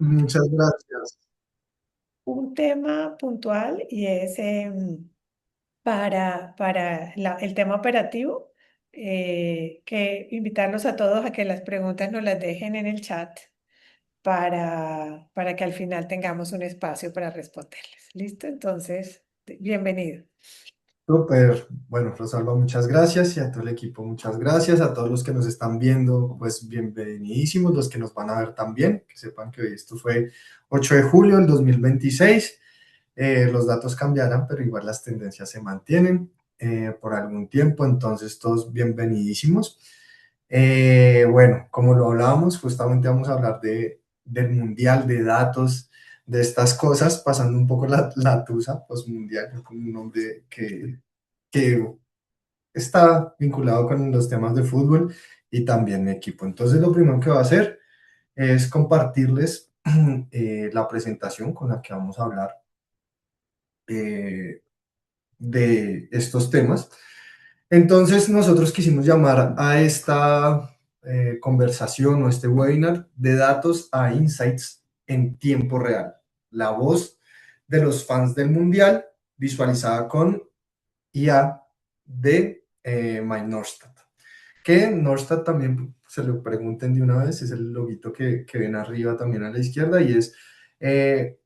Muchas gracias. Un tema puntual y es para el tema operativo, que invitarlos a todos a que las preguntas nos las dejen en el chat para que al final tengamos un espacio para responderles. ¿Listo? Entonces, bienvenido. Súper. Bueno, Rosalba, muchas gracias y a todo el equipo, muchas gracias. A todos los que nos están viendo, pues bienvenidísimos, los que nos van a ver también, que sepan que hoy esto fue 8 de julio del 2026. Los datos cambiarán, pero igual las tendencias se mantienen por algún tiempo, entonces todos bienvenidísimos. Bueno, como lo hablábamos, justamente vamos a hablar del mundial, de datos, de estas cosas, pasando un poco la tusa postmundial, como un nombre que está vinculado con los temas de fútbol y también mi equipo. Entonces, lo primero que va a hacer es compartirles la presentación con la que vamos a hablar eh, de estos temas. Entonces, nosotros quisimos llamar a esta conversación o este webinar de datos a insights en tiempo real. La voz de los fans del mundial visualizada con IA de My Norstat. Que Norstat también se lo pregunten de una vez, es el loguito que ven arriba también a la izquierda y es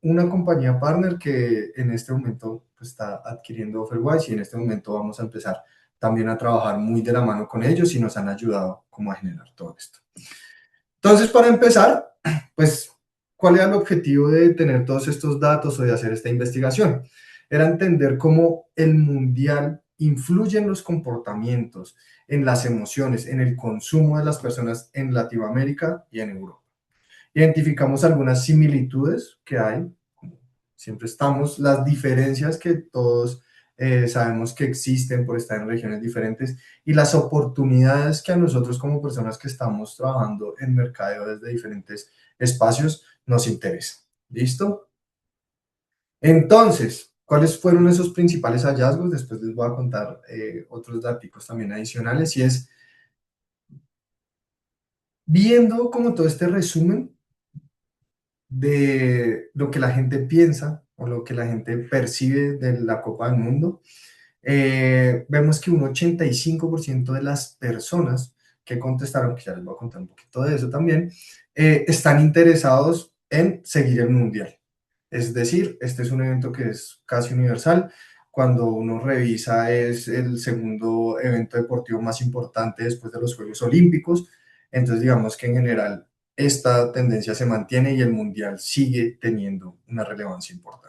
una compañía partner que en este momento pues, está adquiriendo Offerwise y en este momento vamos a empezar también a trabajar muy de la mano con ellos y nos han ayudado como a generar todo esto. Entonces, para empezar, pues, ¿cuál era el objetivo de tener todos estos datos o de hacer esta investigación? Era entender cómo el mundial influye en los comportamientos, en las emociones, en el consumo de las personas en Latinoamérica y en Europa. Identificamos algunas similitudes que hay, como siempre estamos, las diferencias que todos sabemos que existen por estar en regiones diferentes y las oportunidades que a nosotros como personas que estamos trabajando en mercadeo desde diferentes espacios nos interesan. ¿Listo? Entonces, ¿cuáles fueron esos principales hallazgos? Después les voy a contar otros datos también adicionales y es viendo como todo este resumen de lo que la gente piensa o lo que la gente percibe de la Copa del Mundo, vemos que un 85% de las personas que contestaron, que ya les voy a contar un poquito de eso también, están interesados en seguir el Mundial. Es decir, este es un evento que es casi universal. Cuando uno revisa, es el segundo evento deportivo más importante después de los Juegos Olímpicos. Entonces, digamos que en general esta tendencia se mantiene y el Mundial sigue teniendo una relevancia importante.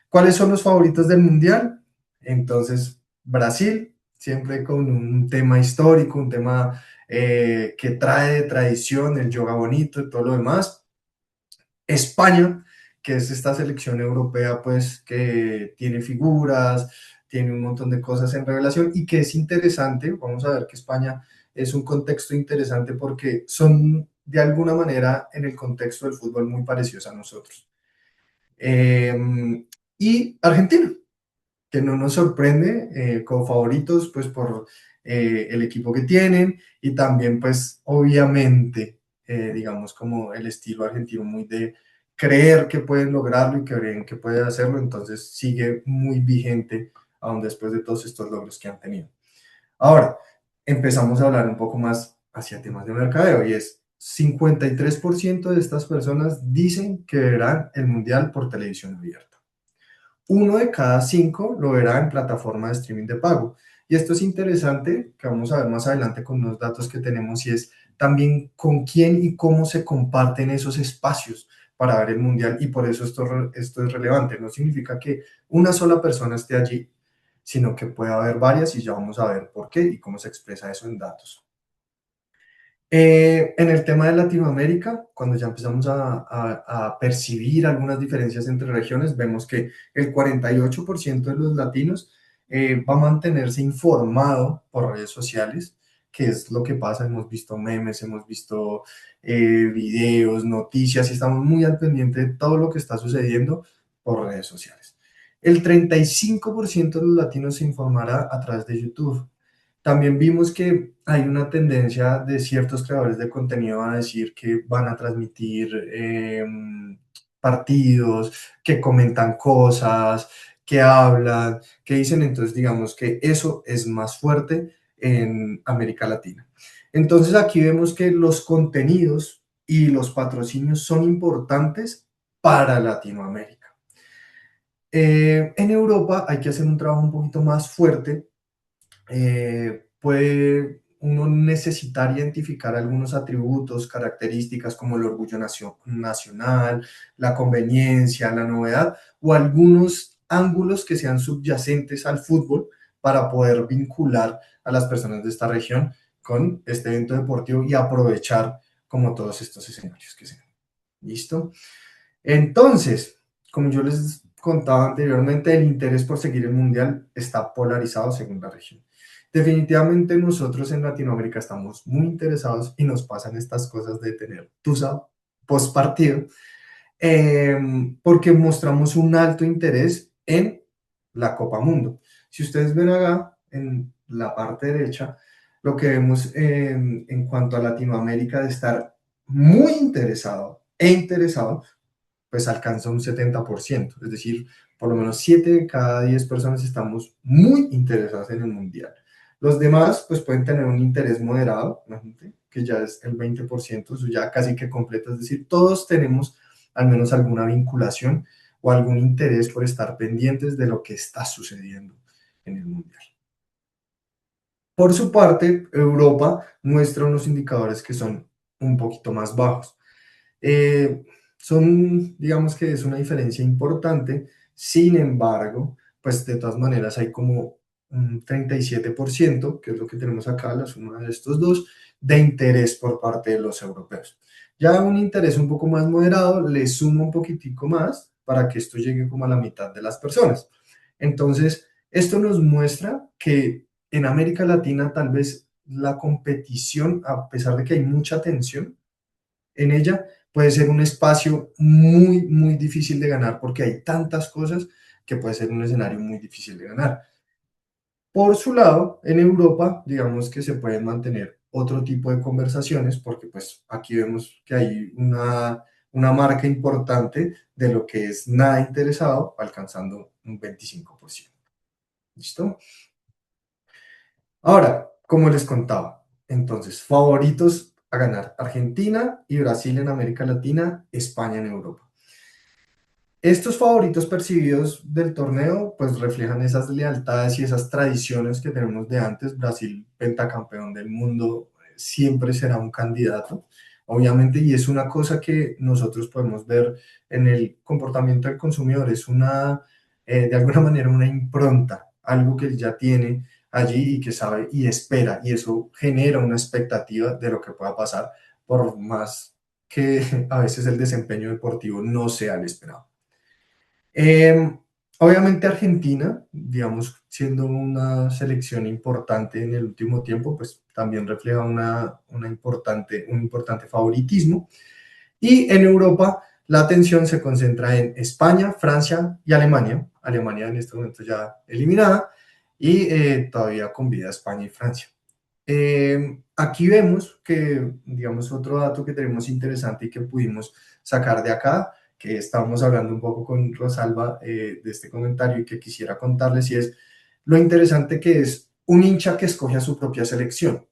¿Cuáles son los favoritos del Mundial? Entonces, Brasil, siempre con un tema histórico, un tema que trae de tradición, el yoga bonito y todo lo demás. España, que es esta selección europea, pues, que tiene figuras, tiene un montón de cosas en revelación y que es interesante. Vamos a ver que España es un contexto interesante porque son, de alguna manera, en el contexto del fútbol muy parecidos a nosotros. Eh, y Argentina, que no nos sorprende como favoritos, pues por el equipo que tienen y también, pues obviamente, digamos, como el estilo argentino muy de creer que pueden lograrlo y que creen que pueden hacerlo, entonces sigue muy vigente aún después de todos estos logros que han tenido. Ahora, empezamos a hablar un poco más hacia temas de mercadeo y es 53% de estas personas dicen que verán el Mundial por televisión abierta. Uno de cada cinco lo verá en plataforma de streaming de pago. Y esto es interesante, que vamos a ver más adelante con unos datos que tenemos, y es también con quién y cómo se comparten esos espacios para ver el mundial. Y por eso esto es relevante. No significa que una sola persona esté allí, sino que puede haber varias y ya vamos a ver por qué y cómo se expresa eso en datos. En el tema de Latinoamérica, cuando ya empezamos a percibir algunas diferencias entre regiones, vemos que el 48% de los latinos va a mantenerse informado por redes sociales, que es lo que pasa. Hemos visto memes, hemos visto videos, noticias y estamos muy al pendiente de todo lo que está sucediendo por redes sociales. El 35% de los latinos se informará a través de YouTube También vimos que hay una tendencia de ciertos creadores de contenido a decir que van a transmitir partidos, que comentan cosas, que hablan, que dicen. Entonces, digamos que eso es más fuerte en América Latina. Entonces, aquí vemos que los contenidos y los patrocinios son importantes para Latinoamérica. En Europa hay que hacer un trabajo un poquito más fuerte. Puede uno necesitar identificar algunos atributos, características como el orgullo nacional, la conveniencia, la novedad, o algunos ángulos que sean subyacentes al fútbol para poder vincular a las personas de esta región con este evento deportivo y aprovechar como todos estos escenarios que sean. ¿Listo? Entonces, como yo les contaba anteriormente, el interés por seguir el mundial está polarizado según la región. Definitivamente nosotros en Latinoamérica estamos muy interesados y nos pasan estas cosas de tener tusa post partido, porque mostramos un alto interés en la Copa Mundo. Si ustedes ven acá en la parte derecha, lo que vemos en cuanto a Latinoamérica de estar muy interesado e interesado, pues alcanza un 70%, es decir, por lo menos 7 de cada 10 personas estamos muy interesadas en el mundial. Los demás, pues pueden tener un interés moderado, que ya es el 20%, eso ya casi que completo, es decir, todos tenemos al menos alguna vinculación o algún interés por estar pendientes de lo que está sucediendo en el mundial. Por su parte, Europa muestra unos indicadores que son un poquito más bajos. Eh, digamos que es una diferencia importante. Sin embargo, pues de todas maneras hay como un 37%, que es lo que tenemos acá, la suma de estos dos, de interés por parte de los europeos. Ya un interés un poco más moderado le suma un poquitico más para que esto llegue como a la mitad de las personas. Entonces, esto nos muestra que en América Latina tal vez la competición, a pesar de que hay mucha tensión en ella, puede ser un espacio muy, muy difícil de ganar porque hay tantas cosas que puede ser un escenario muy difícil de ganar. Por su lado, en Europa, digamos que se pueden mantener otro tipo de conversaciones porque pues aquí vemos que hay una marca importante de lo que es nada interesado, alcanzando un 25%. ¿Listo? Ahora, como les contaba, entonces, favoritos a ganar: Argentina y Brasil en América Latina, España en Europa. Estos favoritos percibidos del torneo pues reflejan esas lealtades y esas tradiciones que tenemos de antes. Brasil, pentacampeón del mundo, siempre será un candidato, obviamente, y es una cosa que nosotros podemos ver en el comportamiento del consumidor. Es de alguna manera, una impronta, algo que él ya tiene allí y que sabe y espera, y eso genera una expectativa de lo que pueda pasar, por más que a veces el desempeño deportivo no sea el esperado. Eh, Obviamente Argentina, digamos, siendo una selección importante en el último tiempo, pues también refleja un importante favoritismo. Y en Europa la atención se concentra en España, Francia y Alemania. Alemania en este momento ya eliminada y todavía con vida España y Francia. Aquí vemos que, digamos, otro dato que tenemos interesante y que pudimos sacar de acá, que estábamos hablando un poco con Rosalba de este comentario y que quisiera contarles, y es lo interesante que es un hincha que escoge a su propia selección.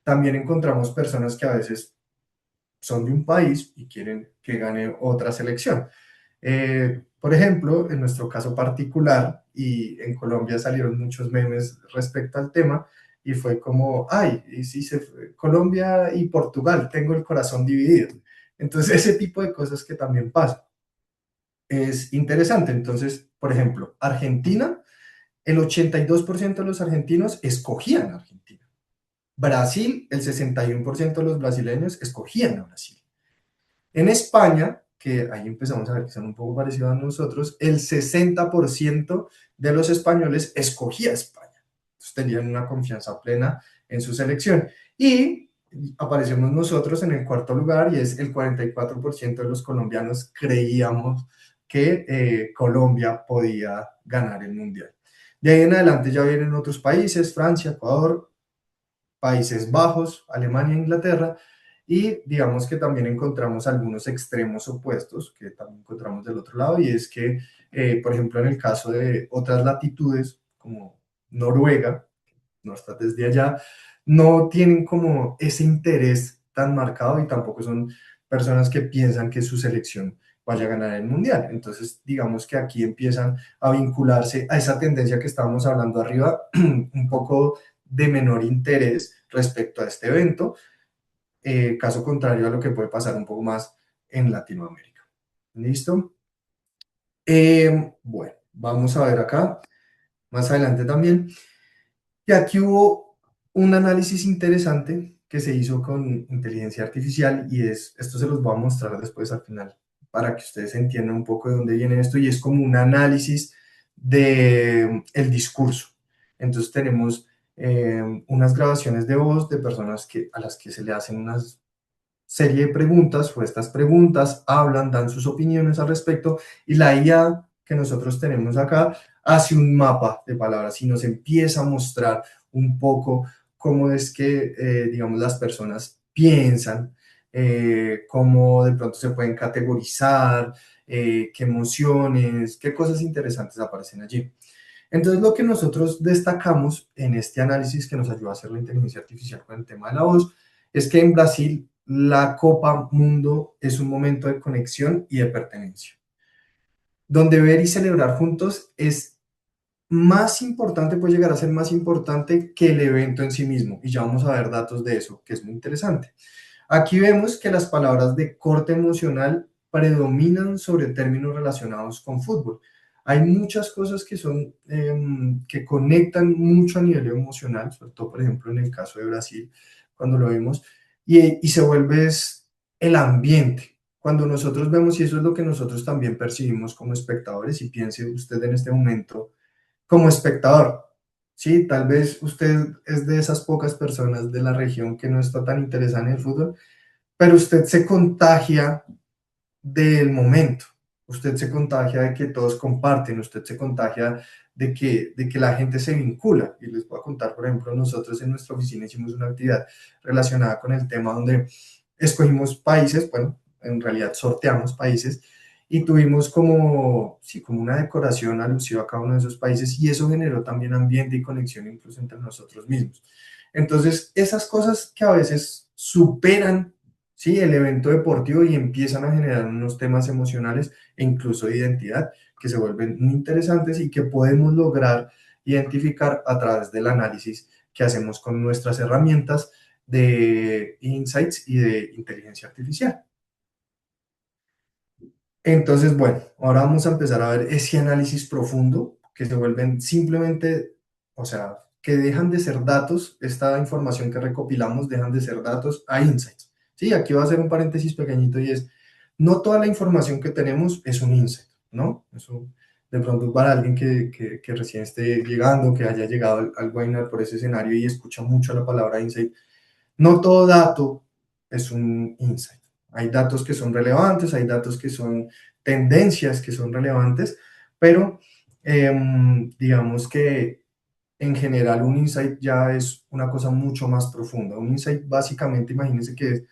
También encontramos personas que a veces son de un país y quieren que gane otra selección. Por ejemplo, en nuestro caso particular, y en Colombia salieron muchos memes respecto al tema, y fue como, ay, y si se fue Colombia y Portugal, tengo el corazón dividido. Entonces, ese tipo de cosas que también pasan. Es interesante. Entonces, por ejemplo, Argentina, el 82% de los argentinos escogían a Argentina. Brasil, el 61% de los brasileños escogían a Brasil. En España, que ahí empezamos a ver que son un poco parecidos a nosotros, el 60% de los españoles escogía a España. Entonces tenían una confianza plena en su selección. Y aparecemos nosotros en el cuarto lugar, y es el 44% de los colombianos creíamos que Colombia podía ganar el mundial. De ahí en adelante ya vienen otros países: Francia, Ecuador. Países Bajos, Alemania, Inglaterra, y digamos que también encontramos algunos extremos opuestos que también encontramos del otro lado, y es que, por ejemplo, en el caso de otras latitudes, como Noruega, no está desde allá, no tienen como ese interés tan marcado y tampoco son personas que piensan que su selección vaya a ganar el mundial. Entonces, digamos que aquí empiezan a vincularse a esa tendencia que estábamos hablando arriba, un poco de menor interés respecto a este evento, caso contrario a lo que puede pasar un poco más en Latinoamérica. ¿Listo? Bueno, vamos a ver acá, más adelante también. Y aquí hubo un análisis interesante que se hizo con inteligencia artificial y esto se los voy a mostrar después al final para que ustedes entiendan un poco de dónde viene esto y es como un análisis de el discurso. Entonces tenemos unas grabaciones de voz de personas a las que se le hacen unas serie de preguntas o estas preguntas hablan, dan sus opiniones al respecto y la IA que nosotros tenemos acá hace un mapa de palabras y nos empieza a mostrar un poco cómo es que, digamos, las personas piensan, cómo de pronto se pueden categorizar, qué emociones, qué cosas interesantes aparecen allí. Entonces, lo que nosotros destacamos en este análisis que nos ayuda a hacer la inteligencia artificial con el tema de la voz es que en Brasil la Copa Mundo es un momento de conexión y de pertenencia, donde ver y celebrar juntos es más importante, puede llegar a ser más importante que el evento en sí mismo. Y ya vamos a ver datos de eso, que es muy interesante. Aquí vemos que las palabras de corte emocional predominan sobre términos relacionados con fútbol. Hay muchas cosas que son, que conectan mucho a nivel emocional, sobre todo, por ejemplo, en el caso de Brasil, cuando lo vemos, y se vuelve el ambiente. Cuando nosotros vemos, y eso es lo que nosotros también percibimos como espectadores, y piense usted en este momento como espectador, ¿sí? Tal vez usted es de esas pocas personas de la región que no está tan interesada en el fútbol, pero usted se contagia del momento, usted se contagia de que todos comparten, usted se contagia de que la gente se vincula. Y les voy a contar, por ejemplo, nosotros en nuestra oficina hicimos una actividad relacionada con el tema donde escogimos países, bueno, en realidad sorteamos países y tuvimos como, sí, como una decoración alusiva a cada uno de esos países y eso generó también ambiente y conexión incluso entre nosotros mismos. Entonces, esas cosas que a veces superan, ¿sí?, el evento deportivo y empiezan a generar unos temas emocionales e incluso de identidad que se vuelven muy interesantes y que podemos lograr identificar a través del análisis que hacemos con nuestras herramientas de insights y de inteligencia artificial. Entonces, bueno, ahora vamos a empezar a ver ese análisis profundo que se vuelven simplemente, o sea, que dejan de ser datos, esta información que recopilamos dejan de ser datos a insights. Sí, aquí voy a hacer un paréntesis pequeñito y es, no toda la información que tenemos es un insight, ¿no? Eso de pronto para alguien que recién esté llegando, que haya llegado al webinar por ese escenario y escucha mucho la palabra insight, no todo dato es un insight. Hay datos que son relevantes, hay datos que son tendencias que son relevantes, pero digamos que en general un insight ya es una cosa mucho más profunda. Un insight básicamente, imagínense que es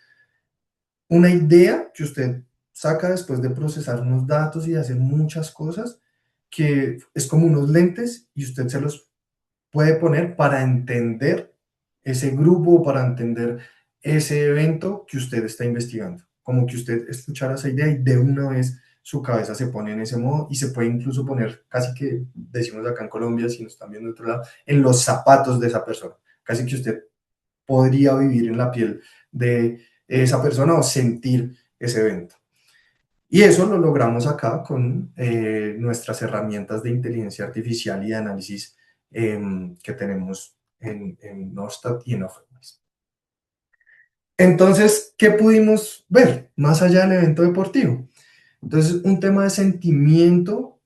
una idea que usted saca después de procesar unos datos y de hacer muchas cosas, que es como unos lentes y usted se los puede poner para entender ese grupo, para entender ese evento que usted está investigando. Como que usted escuchara esa idea y de una vez su cabeza se pone en ese modo y se puede incluso poner, casi que decimos acá en Colombia, si nos están viendo de otro lado, en los zapatos de esa persona. Casi que usted podría vivir en la piel de esa persona o sentir ese evento. Y eso lo logramos acá con nuestras herramientas de inteligencia artificial y de análisis que tenemos en Norstat y en Offermice. Entonces, ¿qué pudimos ver más allá del evento deportivo? Entonces, un tema de sentimiento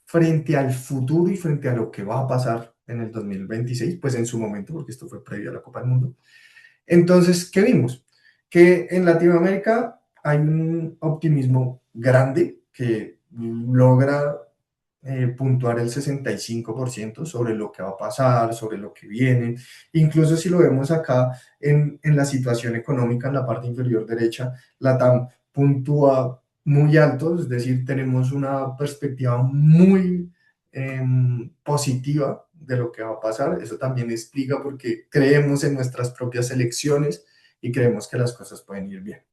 frente al futuro y frente a lo que va a pasar en el 2026, pues en su momento, porque esto fue previo a la Copa del Mundo. Entonces, ¿qué vimos? Que en Latinoamérica hay un optimismo grande que logra puntuar el 65% sobre lo que va a pasar, sobre lo que viene. Incluso si lo vemos acá en la situación económica, en la parte inferior derecha, la TAM puntúa muy alto, es decir, tenemos una perspectiva muy positiva de lo que va a pasar. Eso también explica porque creemos en nuestras propias elecciones y creemos que las cosas pueden ir bien.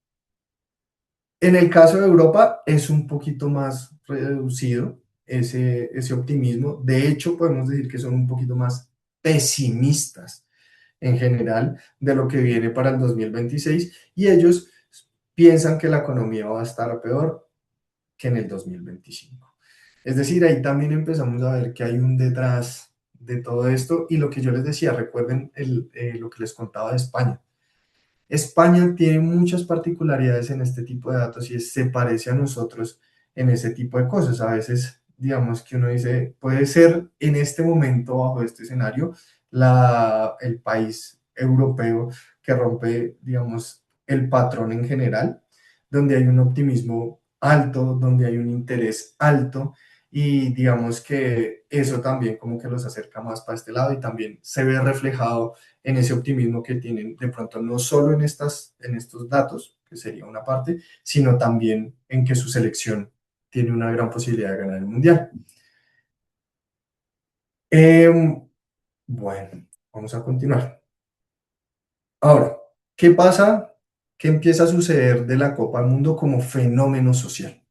En el caso de Europa es un poquito más reducido ese optimismo. De hecho, podemos decir que son un poquito más pesimistas en general de lo que viene para el 2026 y ellos piensan que la economía va a estar peor que en el 2025. Es decir, ahí también empezamos a ver que hay un detrás de todo esto y lo que yo les decía, recuerden lo que les contaba de España. España tiene muchas particularidades en este tipo de datos y se parece a nosotros en ese tipo de cosas. A veces, digamos que uno dice, puede ser en este momento, bajo este escenario, el país europeo que rompe, digamos, el patrón en general, donde hay un optimismo alto, donde hay un interés alto y digamos que eso también como que los acerca más para este lado y también se ve reflejado en ese optimismo que tienen de pronto no solo en estos datos, que sería una parte, sino también en que su selección tiene una gran posibilidad de ganar el Mundial. Eh, bueno, vamos a continuar. Ahora, ¿qué pasa? ¿Qué empieza a suceder de la Copa del Mundo como fenómeno social?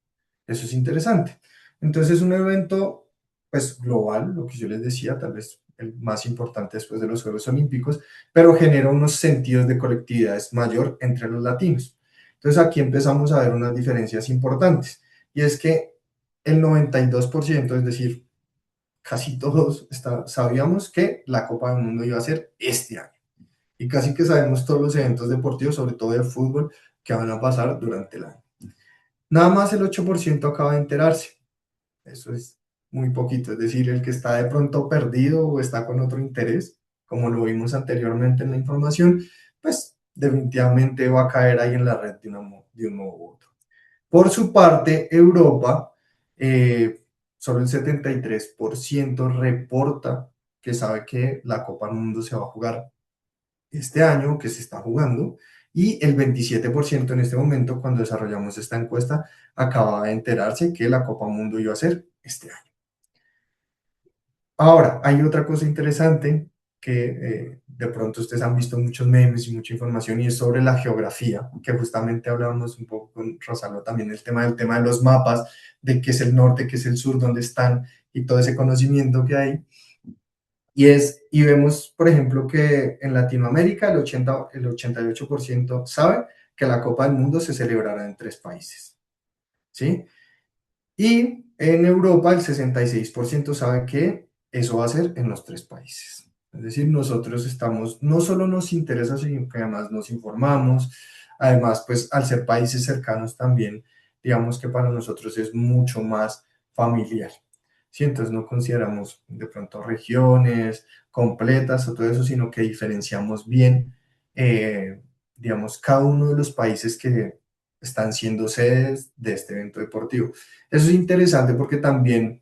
Eso es interesante. Entonces, es un evento, pues, global, lo que yo les decía, tal vez el más importante después de los Juegos Olímpicos, pero genera unos sentidos de colectividad mayor entre los latinos. Entonces, aquí empezamos a ver unas diferencias importantes, y es que el 92%, es decir, casi todos sabíamos que la Copa del Mundo iba a ser este año, y casi que sabemos todos los eventos deportivos, sobre todo de fútbol, que van a pasar durante el año. Nada más el 8% acaba de enterarse. Eso es muy poquito, es decir, el que está de pronto perdido o está con otro interés, como lo vimos anteriormente en la información, pues definitivamente va a caer ahí en la red de un modo u otro. Por su parte, Europa, solo el 73% reporta que sabe que la Copa del Mundo se va a jugar este año, que se está jugando, y el 27% en este momento, cuando desarrollamos esta encuesta, acaba de enterarse que la Copa Mundo iba a ser este año. Ahora, hay otra cosa interesante que de pronto ustedes han visto muchos memes y mucha información y es sobre la geografía, que justamente hablábamos un poco con Rosalba también el tema de los mapas, de qué es el norte, qué es el sur, dónde están y todo ese conocimiento que hay. Y vemos, por ejemplo, que en Latinoamérica el 88% sabe que la Copa del Mundo se celebrará en 3 países, ¿sí? Y en Europa el 66% sabe que eso va a ser en los 3 países. Es decir, nosotros estamos, no solo nos interesa, sino que además nos informamos, además, pues al ser países cercanos también, digamos que para nosotros es mucho más familiar. Sí, entonces no consideramos de pronto regiones completas o todo eso, sino que diferenciamos bien, digamos, cada uno de los países que están siendo sedes de este evento deportivo. Eso es interesante porque también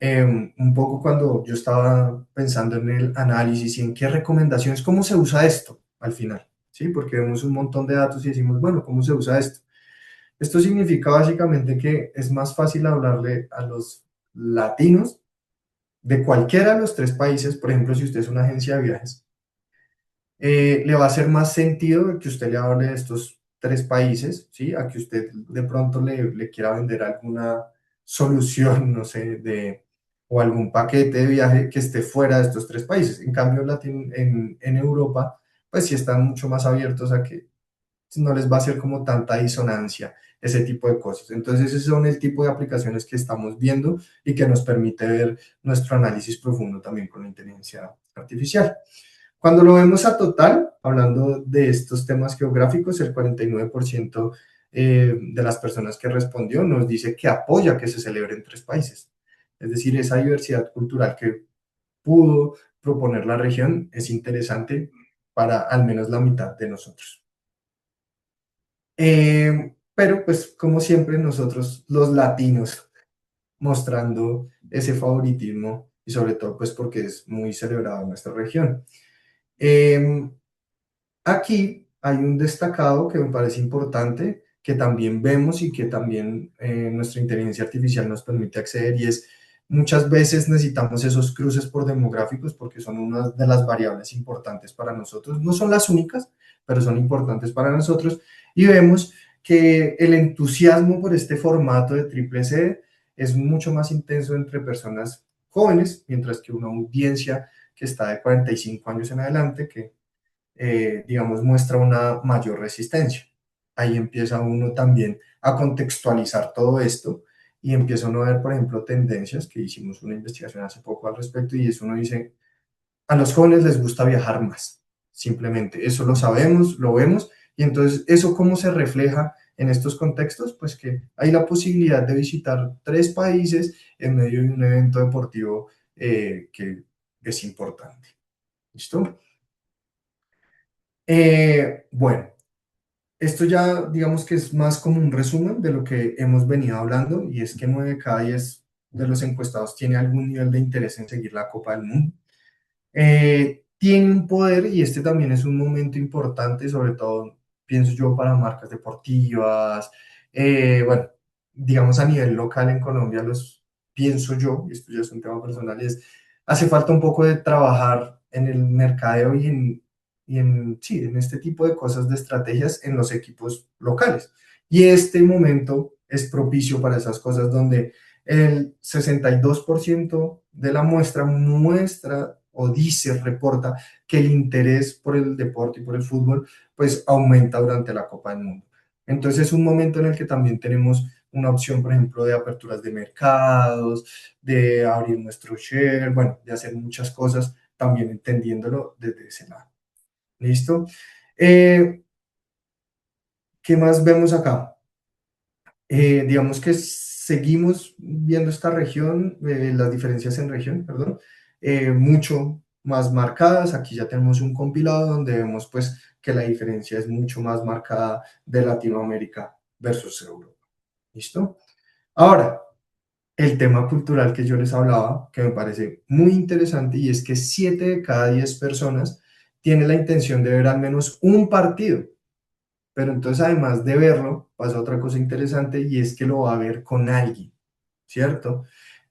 un poco cuando yo estaba pensando en el análisis y en qué recomendaciones, cómo se usa esto al final, ¿sí? Porque vemos un montón de datos y decimos, bueno, ¿cómo se usa esto? Esto significa básicamente que es más fácil hablarle a los latinos de cualquiera de los 3 países, por ejemplo, si usted es una agencia de viajes, le va a hacer más sentido que usted le hable de estos 3 países, ¿sí? A que usted de pronto le quiera vender alguna solución, no sé, o algún paquete de viaje que esté fuera de estos 3 países. En cambio, en Europa, pues sí están mucho más abiertos a que no les va a hacer como tanta disonancia ese tipo de cosas. Entonces, esos son el tipo de aplicaciones que estamos viendo y que nos permite ver nuestro análisis profundo también con la inteligencia artificial. Cuando lo vemos a total, hablando de estos temas geográficos, el 49% de las personas que respondió nos dice que apoya que se celebre en 3 países. Es decir, esa diversidad cultural que pudo proponer la región es interesante para al menos la mitad de nosotros. Pero pues como siempre nosotros los latinos mostrando ese favoritismo y sobre todo pues porque es muy celebrado en nuestra región. Eh, Aquí hay un destacado que me parece importante, que también vemos y que también nuestra inteligencia artificial nos permite acceder y es muchas veces necesitamos esos cruces por demográficos porque son una de las variables importantes para nosotros. No son las únicas, pero son importantes para nosotros y vemos que el entusiasmo por este formato de triple C es mucho más intenso entre personas jóvenes, mientras que una audiencia que está de 45 años en adelante, que digamos, muestra una mayor resistencia. Ahí empieza uno también a contextualizar todo esto y empieza uno a ver, por ejemplo, tendencias, que hicimos una investigación hace poco al respecto y eso uno dice, a los jóvenes les gusta viajar más, simplemente, eso lo sabemos, lo vemos y entonces eso cómo se refleja en estos contextos, pues que hay la posibilidad de visitar 3 países en medio de un evento deportivo que es importante. ¿Listo? Bueno, esto ya digamos que es más como un resumen de lo que hemos venido hablando y es que 9 de cada 10 de los encuestados tiene algún nivel de interés en seguir la Copa del Mundo. Tiene un poder y este también es un momento importante, sobre todo, pienso yo, para marcas deportivas. Bueno, digamos a nivel local en Colombia, pienso yo, y esto ya es un tema personal, es, hace falta un poco de trabajar en el mercadeo sí, en este tipo de cosas, de estrategias en los equipos locales. Y este momento es propicio para esas cosas donde el 62% de la muestra muestra o dice, reporta que el interés por el deporte y por el fútbol pues aumenta durante la Copa del Mundo. Entonces es un momento en el que también tenemos una opción, por ejemplo, de aperturas de mercados, de abrir nuestro share, bueno, de hacer muchas cosas, también entendiéndolo desde ese lado. ¿Listo? Eh, ¿Qué más vemos acá? Digamos que seguimos viendo esta región, las diferencias en región, perdón, mucho más marcadas. Aquí ya tenemos un compilado donde vemos pues que la diferencia es mucho más marcada de Latinoamérica versus Europa. ¿Listo? Ahora, el tema cultural que yo les hablaba, que me parece muy interesante, y es que 7 de cada 10 personas tienen la intención de ver al menos un partido, pero entonces, además de verlo, pasa otra cosa interesante y es que lo va a ver con alguien, ¿cierto?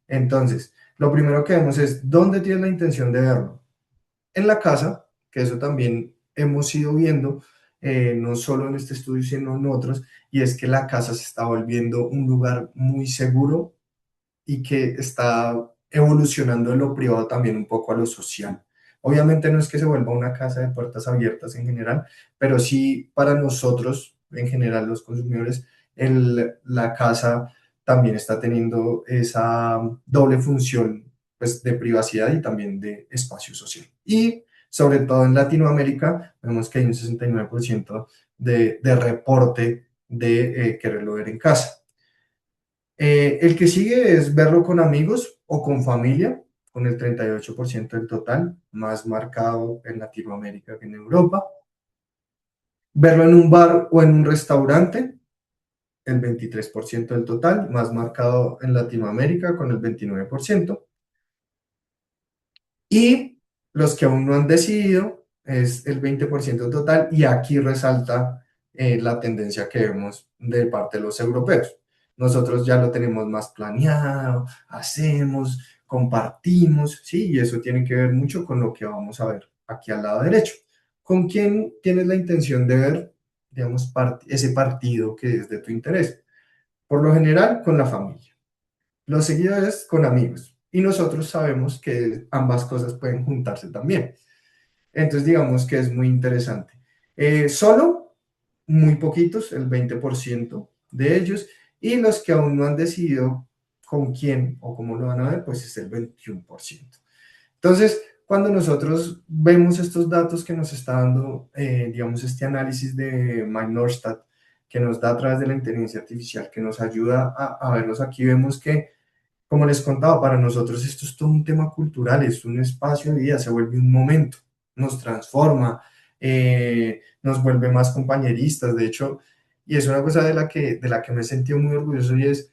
Entonces, lo primero que vemos es dónde tienes la intención de verlo. En la casa, que eso también hemos ido viendo, no solo en este estudio, sino en otros, y es que la casa se está volviendo un lugar muy seguro y que está evolucionando de lo privado también un poco a lo social. Obviamente no es que se vuelva una casa de puertas abiertas en general, pero sí para nosotros, en general los consumidores, la casa también está teniendo esa doble función pues, de privacidad y también de espacio social. Y sobre todo en Latinoamérica, vemos que hay un 69% de reporte de quererlo ver en casa. El que sigue es verlo con amigos o con familia, con el 38% del total, más marcado en Latinoamérica que en Europa. Verlo en un bar o en un restaurante, el 23% del total, más marcado en Latinoamérica con el 29%. Y los que aún no han decidido es el 20% total y aquí resalta la tendencia que vemos de parte de los europeos. Nosotros ya lo tenemos más planeado, hacemos, compartimos, ¿sí? Y eso tiene que ver mucho con lo que vamos a ver aquí al lado derecho. ¿Con quién tienes la intención de ver, digamos, ese partido que es de tu interés? Por lo general, con la familia. Los seguidores con amigos. Y nosotros sabemos que ambas cosas pueden juntarse también. Entonces, digamos que es muy interesante. Solo muy poquitos, el 20% de ellos, y los que aún no han decidido con quién o cómo lo van a ver, pues es el 21%. Entonces, cuando nosotros vemos estos datos que nos está dando, digamos, este análisis de Mike Norstad, que nos da a través de la inteligencia artificial, que nos ayuda a verlos aquí, vemos que como les contaba, para nosotros esto es todo un tema cultural, es un espacio de vida, se vuelve un momento, nos transforma, nos vuelve más compañeristas, de hecho, y es una cosa de la que me he sentido muy orgulloso y es,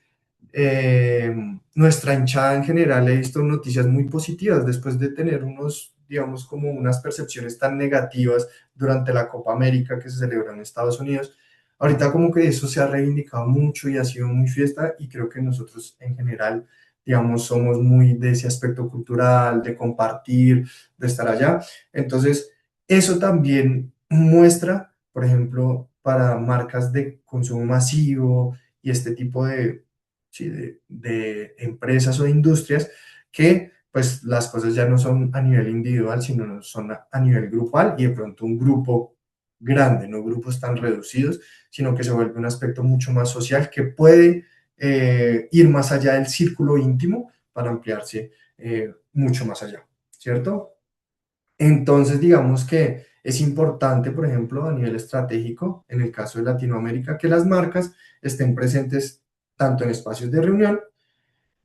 nuestra hinchada en general he visto noticias muy positivas después de tener unos, digamos, como unas percepciones tan negativas durante la Copa América que se celebró en Estados Unidos. Ahorita como que eso se ha reivindicado mucho y ha sido muy fiesta y creo que nosotros en general, digamos, somos muy de ese aspecto cultural, de compartir, de estar allá. Entonces, eso también muestra, por ejemplo, para marcas de consumo masivo y este tipo de, sí, de empresas o de industrias que pues las cosas ya no son a nivel individual, sino son a nivel grupal y de pronto un grupo grande, no grupos tan reducidos, sino que se vuelve un aspecto mucho más social que puede ir más allá del círculo íntimo para ampliarse mucho más allá, ¿cierto? Entonces, digamos que es importante, por ejemplo, a nivel estratégico, en el caso de Latinoamérica, que las marcas estén presentes tanto en espacios de reunión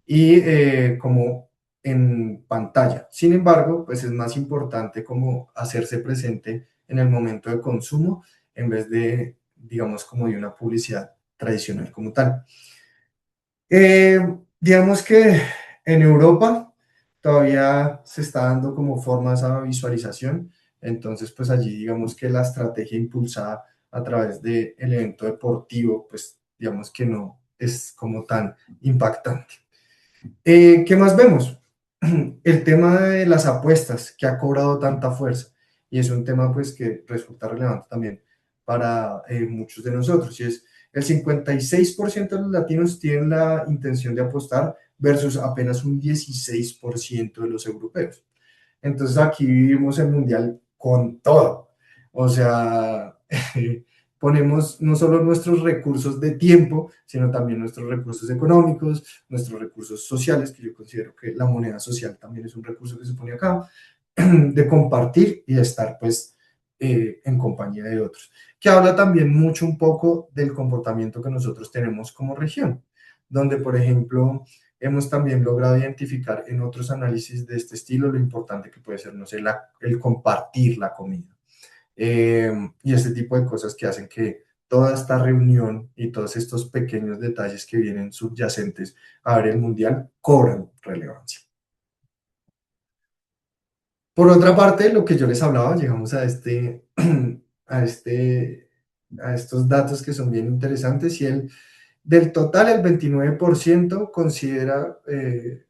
y como en pantalla. Sin embargo, pues es más importante como hacerse presente en el momento de consumo en vez de, digamos, como de una publicidad tradicional como tal. Eh, digamos que en Europa todavía se está dando como forma a esa visualización, entonces pues allí digamos que la estrategia impulsada a través del evento deportivo, pues digamos que no es como tan impactante. ¿Qué más vemos? El tema de las apuestas que ha cobrado tanta fuerza y es un tema pues que resulta relevante también para muchos de nosotros y es el 56% de los latinos tienen la intención de apostar versus apenas un 16% de los europeos. Entonces aquí vivimos el mundial con todo. O sea, ponemos no solo nuestros recursos de tiempo, sino también nuestros recursos económicos, nuestros recursos sociales, que yo considero que la moneda social también es un recurso que se pone acá, de compartir y de estar pues en compañía de otros. Que habla también mucho un poco del comportamiento que nosotros tenemos como región, donde por ejemplo hemos también logrado identificar en otros análisis de este estilo lo importante que puede ser, no sé, el compartir la comida. Y este tipo de cosas que hacen que toda esta reunión y todos estos pequeños detalles que vienen subyacentes a ver el mundial cobran relevancia. Por otra parte, lo que yo les hablaba, llegamos a a este, a estos datos que son bien interesantes y del total, el 29% considera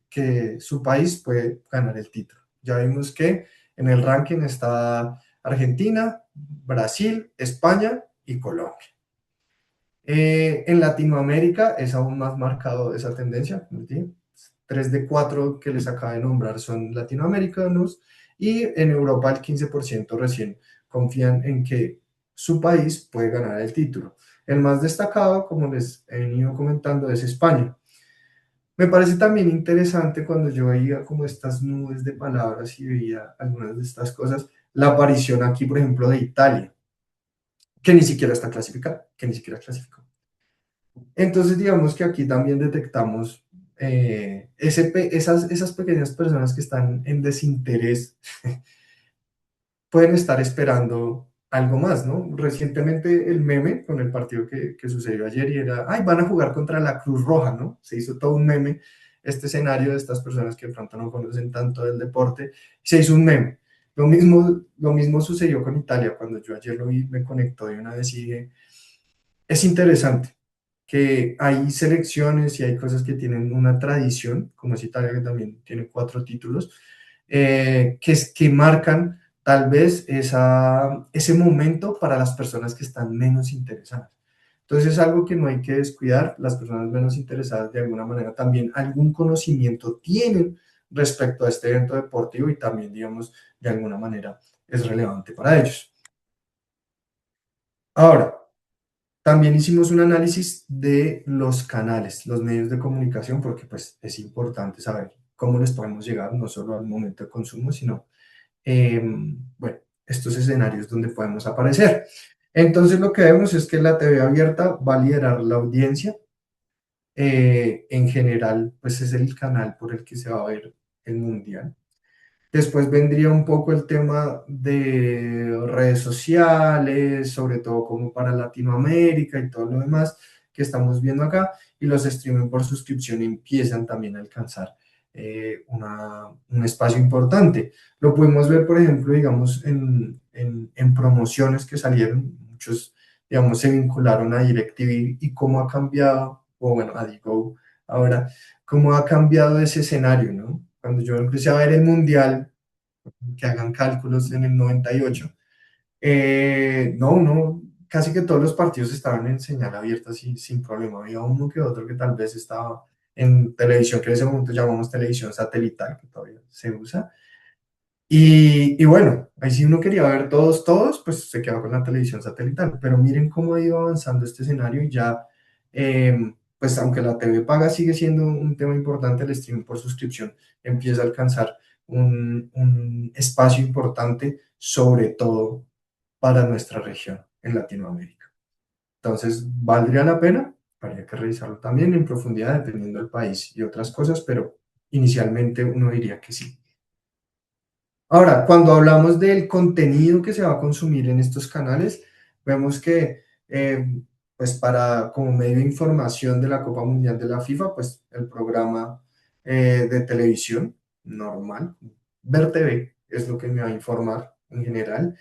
que su país puede ganar el título. Ya vimos que en el ranking está Argentina, Brasil, España y Colombia. En Latinoamérica es aún más marcado esa tendencia. ¿Sí? 3 de 4 que les acabo de nombrar son latinoamericanos y en Europa el 15% recién confían en que su país puede ganar el título. El más destacado, como les he venido comentando, es España. Me parece también interesante cuando yo veía como estas nubes de palabras y veía algunas de estas cosas, la aparición aquí, por ejemplo, de Italia, que ni siquiera está clasificada, que ni siquiera clasificó. Entonces, digamos que aquí también detectamos esas pequeñas personas que están en desinterés, pueden estar esperando algo más, ¿no? Recientemente el meme con el partido que sucedió ayer y era, ay, van a jugar contra la Cruz Roja, ¿no? Se hizo todo un meme, este escenario de estas personas que de pronto no conocen tanto del deporte, se hizo un meme. Lo mismo sucedió con Italia, cuando yo ayer lo vi, me conectó de una vez y dije, es interesante que hay selecciones y hay cosas que tienen una tradición, como es Italia, que también tiene 4 títulos, que marcan tal vez ese momento para las personas que están menos interesadas. Entonces es algo que no hay que descuidar, las personas menos interesadas de alguna manera también algún conocimiento tienen respecto a este evento deportivo y también, digamos, de alguna manera es relevante para ellos. Ahora, también hicimos un análisis de los canales, los medios de comunicación, porque pues es importante saber cómo les podemos llegar, no solo al momento de consumo, sino, bueno, estos escenarios donde podemos aparecer. Entonces lo que vemos es que la TV abierta va a liderar la audiencia. En general, pues es el canal por el que se va a ver el mundial. Después vendría un poco el tema de redes sociales, sobre todo como para Latinoamérica y todo lo demás. que estamos viendo acá, y los streaming por suscripción empiezan también a alcanzar un espacio importante. Lo pudimos ver, por ejemplo, digamos, en promociones que salieron, muchos, digamos, se vincularon a DirecTV y cómo ha cambiado, o bueno, a Digo ahora, cómo ha cambiado ese escenario, ¿no? Cuando yo empecé a ver el Mundial, que hagan cálculos en el 98, no, casi que todos los partidos estaban en señal abierta sin problema. Había uno que otro que tal vez estaba en televisión, que en ese momento llamamos televisión satelital, que todavía se usa. Y bueno, ahí si uno quería ver todos, pues se quedaba con la televisión satelital. Pero miren cómo ha ido avanzando este escenario y ya, pues aunque la TV paga sigue siendo un tema importante, el streaming por suscripción empieza a alcanzar un espacio importante, sobre todo para nuestra región en Latinoamérica. Entonces, ¿valdría la pena? Habría que revisarlo también en profundidad, dependiendo del país y otras cosas, pero inicialmente uno diría que sí. Ahora, cuando hablamos del contenido que se va a consumir en estos canales, vemos que, pues para, como medio de información de la Copa Mundial de la FIFA, pues el programa de televisión normal, Ver TV es lo que me va a informar en general.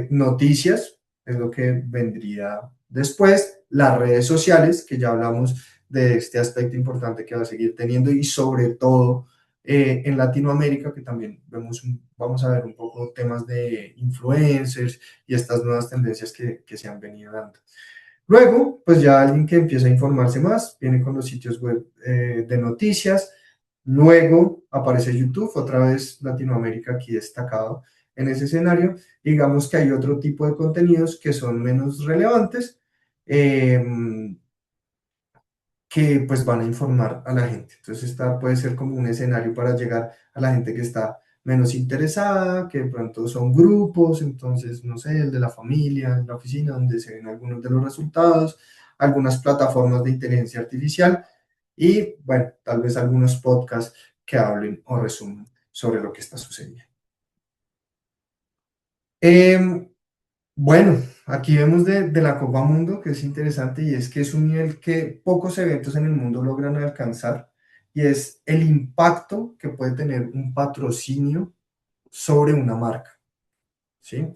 Noticias es lo que vendría después. Las redes sociales, que ya hablamos de este aspecto importante que va a seguir teniendo, y sobre todo en Latinoamérica, que también vamos a ver un poco temas de influencers y estas nuevas tendencias que se han venido dando. Luego, pues ya alguien que empieza a informarse más, viene con los sitios web de noticias. Luego aparece YouTube, otra vez Latinoamérica aquí destacado en ese escenario. Digamos que hay otro tipo de contenidos que son menos relevantes, eh, que pues van a informar a la gente. Entonces esta puede ser como un escenario para llegar a la gente que está menos interesada, que de pronto son grupos, entonces, no sé, el de la familia, en la oficina, donde se ven algunos de los resultados, algunas plataformas de inteligencia artificial y, bueno, tal vez algunos podcasts que hablen o resumen sobre lo que está sucediendo. Eh, Bueno, aquí vemos de la Copa Mundo, que es interesante, y es que es un nivel que pocos eventos en el mundo logran alcanzar, y es el impacto que puede tener un patrocinio sobre una marca, ¿sí?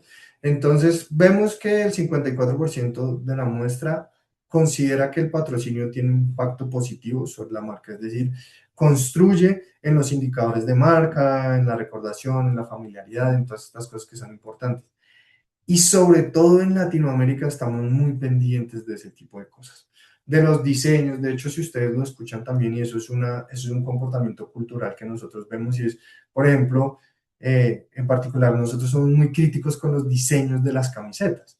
Entonces, vemos que el 54% de la muestra considera que el patrocinio tiene un impacto positivo sobre la marca, es decir, construye en los indicadores de marca, en la recordación, en la familiaridad, en todas estas cosas que son importantes. Y sobre todo en Latinoamérica estamos muy pendientes de ese tipo de cosas, de los diseños. De hecho, si ustedes lo escuchan también, y eso es un comportamiento cultural que nosotros vemos, y es, por ejemplo, en particular, nosotros somos muy críticos con los diseños de las camisetas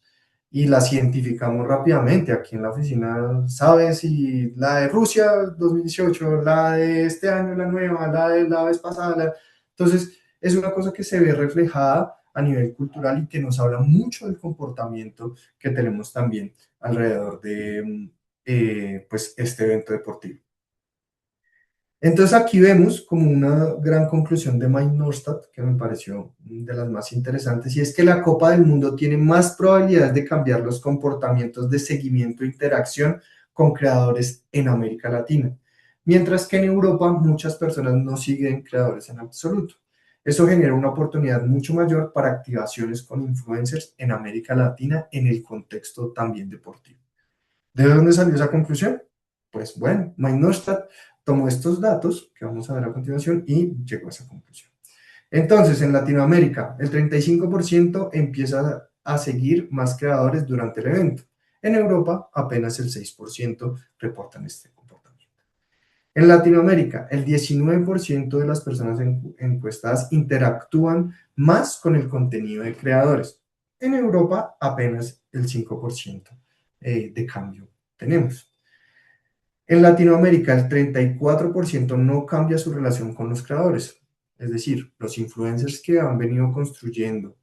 y las identificamos rápidamente. Aquí en la oficina, ¿sabes? Si la de Rusia 2018, la de este año, la nueva, la de la vez pasada. Entonces, es una cosa que se ve reflejada a nivel cultural y que nos habla mucho del comportamiento que tenemos también alrededor de pues este evento deportivo. Entonces aquí vemos como una gran conclusión de Mike Norstad, que me pareció de las más interesantes, y es que la Copa del Mundo tiene más probabilidades de cambiar los comportamientos de seguimiento e interacción con creadores en América Latina, mientras que en Europa muchas personas no siguen creadores en absoluto. Eso genera una oportunidad mucho mayor para activaciones con influencers en América Latina en el contexto también deportivo. ¿De dónde salió esa conclusión? Pues bueno, Mike Neustad tomó estos datos que vamos a ver a continuación y llegó a esa conclusión. Entonces, en Latinoamérica, el 35% empieza a seguir más creadores durante el evento. En Europa, apenas el 6% reportan este comportamiento. En Latinoamérica, el 19% de las personas encuestadas interactúan más con el contenido de creadores. En Europa, apenas el 5% de cambio tenemos. En Latinoamérica, el 34% no cambia su relación con los creadores. Es decir, los influencers que han venido construyendo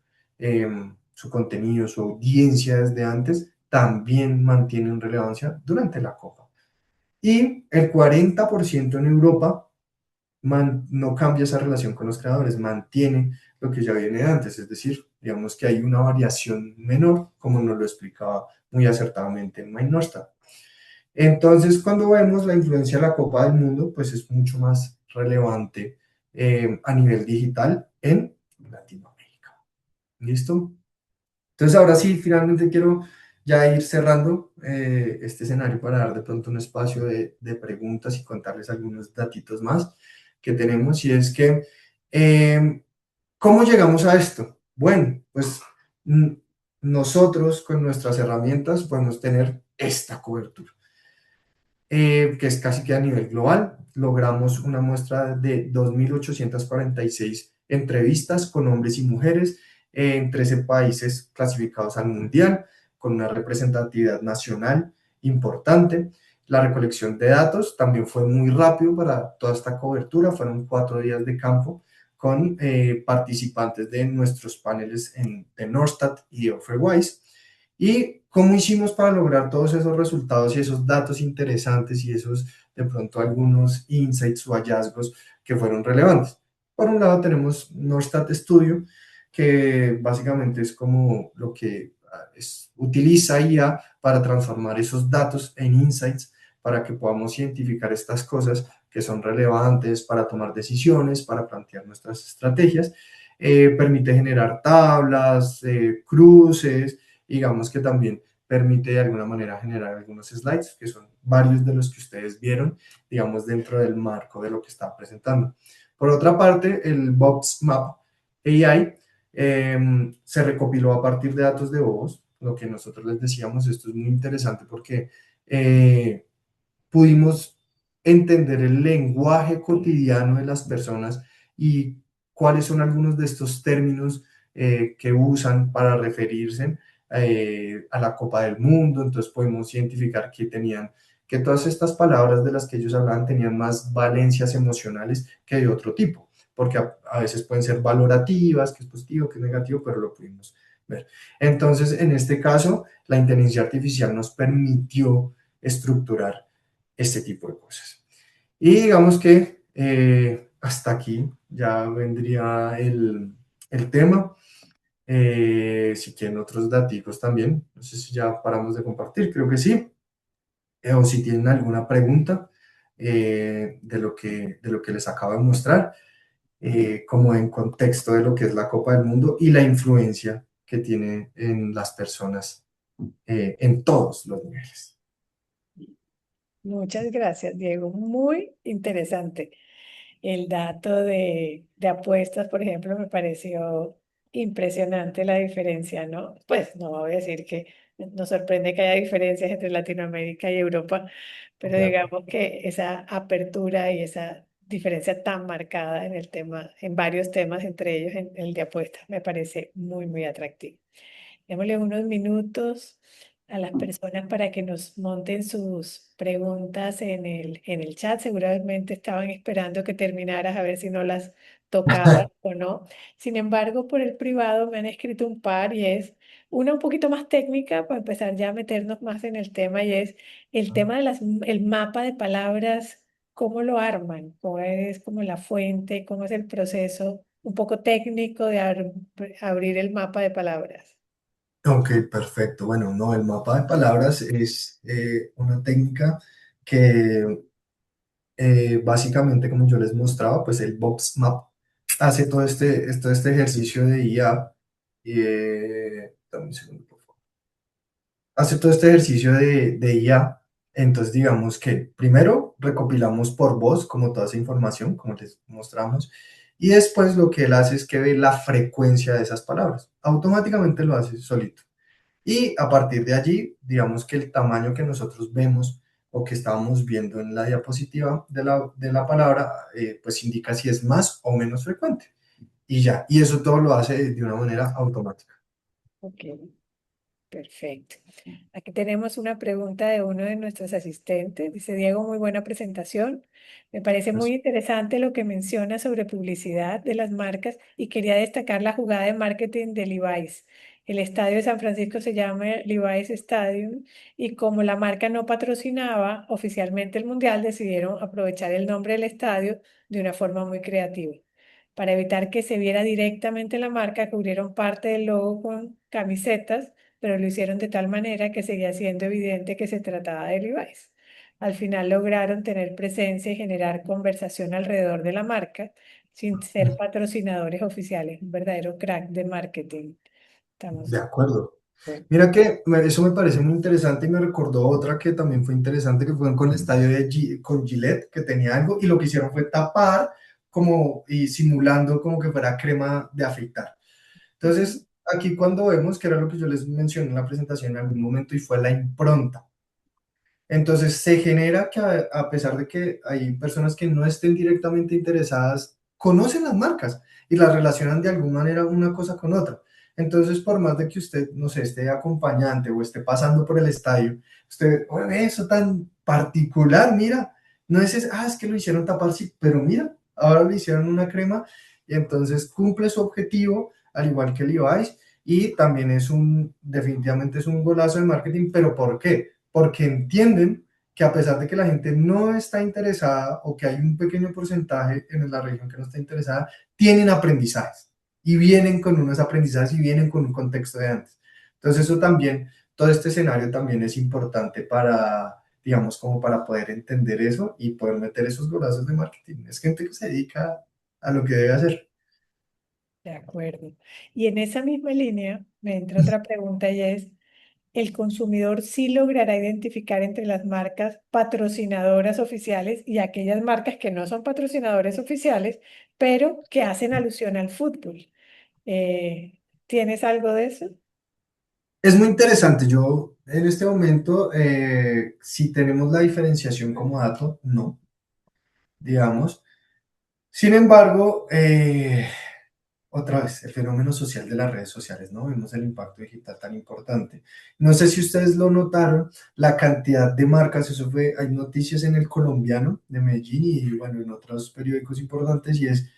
su contenido, su audiencia desde antes, también mantienen relevancia durante la Copa. Y el 40% en Europa no cambia esa relación con los creadores, mantiene lo que ya viene de antes, es decir, digamos que hay una variación menor, como nos lo explicaba muy acertadamente Mike Norstad. Entonces, cuando vemos la influencia de la Copa del Mundo, pues es mucho más relevante a nivel digital en Latinoamérica. ¿Listo? Entonces, ahora sí, finalmente quiero ya ir cerrando este escenario para dar de pronto un espacio de preguntas y contarles algunos datitos más que tenemos. Y es que, ¿cómo llegamos a esto? Bueno, pues mm, nosotros con nuestras herramientas podemos tener esta cobertura que es casi que a nivel global. Logramos una muestra de 2.846 entrevistas con hombres y mujeres en 13 países clasificados al mundial, con una representatividad nacional importante. La recolección de datos también fue muy rápido para toda esta cobertura, fueron 4 días de campo con participantes de nuestros paneles de Norstat y de Offerwise. ¿Y cómo hicimos para lograr todos esos resultados y esos datos interesantes y esos, de pronto, algunos insights o hallazgos que fueron relevantes? Por un lado tenemos Norstat Studio, que básicamente es como lo que utiliza IA para transformar esos datos en insights para que podamos identificar estas cosas que son relevantes para tomar decisiones, para plantear nuestras estrategias. Permite generar tablas, cruces, digamos que también permite de alguna manera generar algunos slides, que son varios de los que ustedes vieron, digamos, dentro del marco de lo que está presentando. Por otra parte, el Box Map AI se recopiló a partir de datos de voz, lo que nosotros les decíamos, esto es muy interesante porque pudimos entender el lenguaje cotidiano de las personas y cuáles son algunos de estos términos que usan para referirse a la Copa del Mundo. Entonces podemos identificar que todas estas palabras de las que ellos hablaban tenían más valencias emocionales que de otro tipo, porque a veces pueden ser valorativas, que es positivo, que es negativo, pero lo pudimos ver. Entonces, en este caso, la inteligencia artificial nos permitió estructurar este tipo de cosas. Y digamos que hasta aquí ya vendría el tema. Si quieren otros datos también, no sé si ya paramos de compartir, creo que sí. O si tienen alguna pregunta de lo que les acabo de mostrar, como en contexto de lo que es la Copa del Mundo y la influencia que tiene en las personas en todos los niveles. Muchas gracias, Diego. Muy interesante. El dato de apuestas, por ejemplo, me pareció impresionante la diferencia, ¿no? Pues no voy a decir que nos sorprende que haya diferencias entre Latinoamérica y Europa, pero De acuerdo. digamos que esa apertura y esa diferencia tan marcada en el tema, en varios temas, entre ellos en el de apuestas, me parece muy, muy atractivo. Démosle unos minutos a las personas para que nos monten sus preguntas en el chat. Seguramente estaban esperando que terminaras a ver si no las tocabas o no. Sin embargo, por el privado me han escrito un par y es una un poquito más técnica para empezar ya a meternos más en el tema y es el tema de el mapa de palabras, ¿cómo lo arman? ¿Cuál es como la fuente? ¿Cómo es el proceso un poco técnico de abrir el mapa de palabras? Ok, perfecto. Bueno, no, el mapa de palabras es una técnica que básicamente, como yo les mostraba, pues el Box Map hace todo este ejercicio de IA. Dame un segundo, por favor. Hace todo este ejercicio de IA. Entonces, digamos que primero recopilamos por voz, como toda esa información, como les mostramos, y después lo que él hace es que ve la frecuencia de esas palabras. Automáticamente lo hace solito. Y a partir de allí, digamos que el tamaño que nosotros vemos o que estábamos viendo en la diapositiva de la palabra, pues indica si es más o menos frecuente. Y ya, y eso todo lo hace de una manera automática. Ok. Perfecto. Aquí tenemos una pregunta de uno de nuestros asistentes. Dice, Diego, muy buena presentación. Me parece muy Pues, interesante lo que menciona sobre publicidad de las marcas y quería destacar la jugada de marketing de Levi's. El estadio de San Francisco se llama Levi's Stadium y como la marca no patrocinaba oficialmente el mundial, decidieron aprovechar el nombre del estadio de una forma muy creativa. Para evitar que se viera directamente la marca, cubrieron parte del logo con camisetas, pero lo hicieron de tal manera que seguía siendo evidente que se trataba de Levi's. Al final lograron tener presencia y generar conversación alrededor de la marca sin ser patrocinadores oficiales. Un verdadero crack de marketing. De Estamos. acuerdo. Mira que eso me parece muy interesante y me recordó otra que también fue interesante, que fue con el estadio con Gillette, que tenía algo y lo que hicieron fue tapar como y simulando como que fuera crema de afeitar. Ujú. Entonces, aquí cuando vemos, que era lo que yo les mencioné en la presentación en algún momento, y fue la impronta. Entonces se genera que a pesar de que hay personas que no estén directamente interesadas, conocen las marcas y las relacionan de alguna manera una cosa con otra. Entonces, por más de que usted, no sé, esté acompañante o esté pasando por el estadio, usted, oye, eso tan particular, mira, no es, es que lo hicieron tapar, sí, pero mira, ahora le hicieron una crema y entonces cumple su objetivo, al igual que Levi's, y también definitivamente es un golazo de marketing, pero ¿por qué? Porque entienden que a pesar de que la gente no está interesada o que hay un pequeño porcentaje en la región que no está interesada, tienen aprendizajes y vienen con unos aprendizajes y vienen con un contexto de antes. Entonces eso también, todo este escenario también es importante para, digamos, como para poder entender eso y poder meter esos golazos de marketing. Es gente que se dedica a lo que debe hacer. De acuerdo. Y en esa misma línea me entra otra pregunta y es, ¿el consumidor sí logrará identificar entre las marcas patrocinadoras oficiales y aquellas marcas que no son patrocinadores oficiales, pero que hacen alusión al fútbol? ¿Tienes algo de eso? Es muy interesante. Yo en este momento, si tenemos la diferenciación como dato, no, digamos. Sin embargo, otra vez, el fenómeno social de las redes sociales, ¿no? Vemos el impacto digital tan importante. No sé si ustedes lo notaron, la cantidad de marcas, eso fue, hay noticias en el Colombiano de Medellín y bueno, en otros periódicos importantes, y es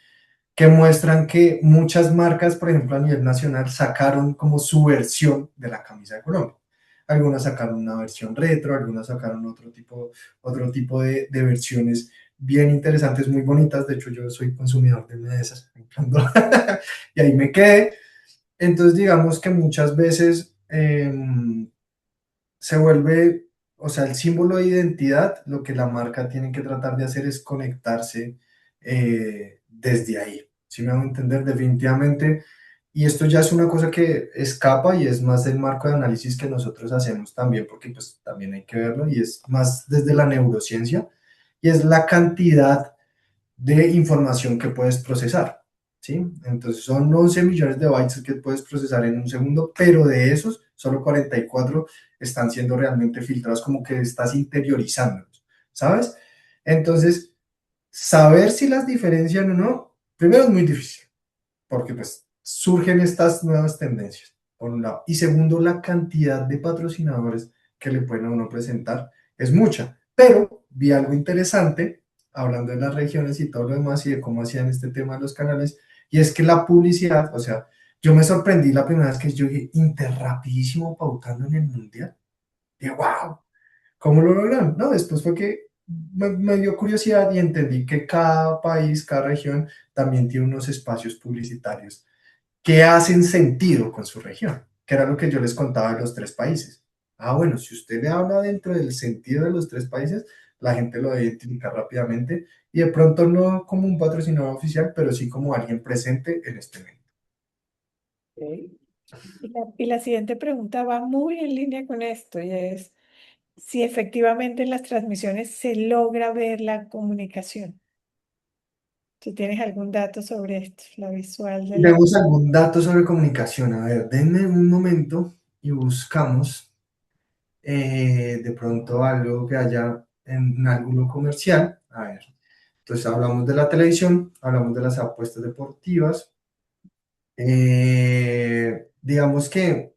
que muestran que muchas marcas, por ejemplo, a nivel nacional, sacaron como su versión de la camisa de Colombia. Algunas sacaron una versión retro, algunas sacaron otro tipo de versiones bien interesantes, muy bonitas. De hecho, yo soy consumidor de una de esas. Y ahí me quedé. Entonces, digamos que muchas veces se vuelve, o sea, el símbolo de identidad, lo que la marca tiene que tratar de hacer es conectarse desde ahí. ¿Sí me hago entender? Definitivamente. Y esto ya es una cosa que escapa y es más del marco de análisis que nosotros hacemos también, porque pues también hay que verlo y es más desde la neurociencia y es la cantidad de información que puedes procesar, ¿sí? Entonces son 11 millones de bytes que puedes procesar en un segundo, pero de esos, solo 44 están siendo realmente filtrados, como que estás interiorizándolos, ¿sabes? Entonces, saber si las diferencian o no, primero es muy difícil, porque pues surgen estas nuevas tendencias, por un lado. Y segundo, la cantidad de patrocinadores que le pueden a uno presentar es mucha. Pero vi algo interesante, hablando de las regiones y todo lo demás y de cómo hacían este tema de los canales, y es que la publicidad, o sea, yo me sorprendí la primera vez que yo dije, Interrapidísimo pautando en el mundial. Dije, wow, ¿cómo lo logran? No, después fue que me dio curiosidad y entendí que cada país, cada región también tiene unos espacios publicitarios que hacen sentido con su región, que era lo que yo les contaba de los tres países. Ah, bueno, si usted le habla dentro del sentido de los tres países, la gente lo va a identificar rápidamente y de pronto no como un patrocinador oficial, pero sí como alguien presente en este evento. Ok. Y la siguiente pregunta va muy en línea con esto y es si efectivamente en las transmisiones se logra ver la comunicación. ¿Tú tienes algún dato sobre esto, la visual de la... ¿Tenemos algún dato sobre comunicación? A ver, denme un momento y buscamos de pronto algo que haya en ángulo comercial. A ver, entonces hablamos de la televisión, hablamos de las apuestas deportivas. Digamos que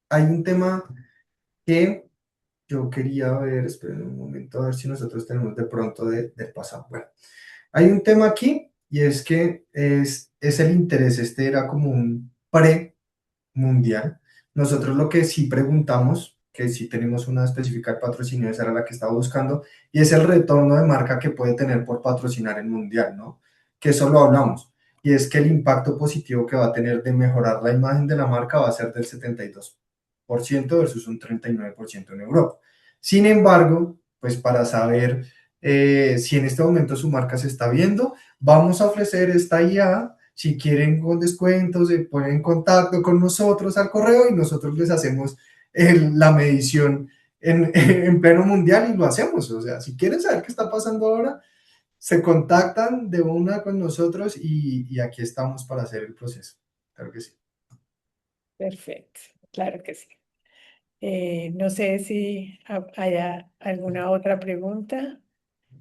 hay un tema que yo quería ver, esperen un momento a ver si nosotros tenemos de pronto del pasado. Bueno, hay un tema aquí y es que es el interés, este era como un mundial. Nosotros lo que sí preguntamos, que sí tenemos una específica de patrocinio, esa era la que estaba buscando, y es el retorno de marca que puede tener por patrocinar el mundial, ¿no? Que eso lo hablamos. y es que el impacto positivo que va a tener de mejorar la imagen de la marca va a ser del 72% versus un 39% en Europa. Sin embargo, pues para saber si en este momento su marca se está viendo, vamos a ofrecer esta IA. Si quieren con descuentos, se ponen en contacto con nosotros al correo y nosotros les hacemos la medición en pleno mundial y lo hacemos. O sea, si quieren saber qué está pasando ahora, se contactan de una con nosotros y aquí estamos para hacer el proceso. Claro que sí. Perfecto, claro que sí. No sé si haya alguna otra pregunta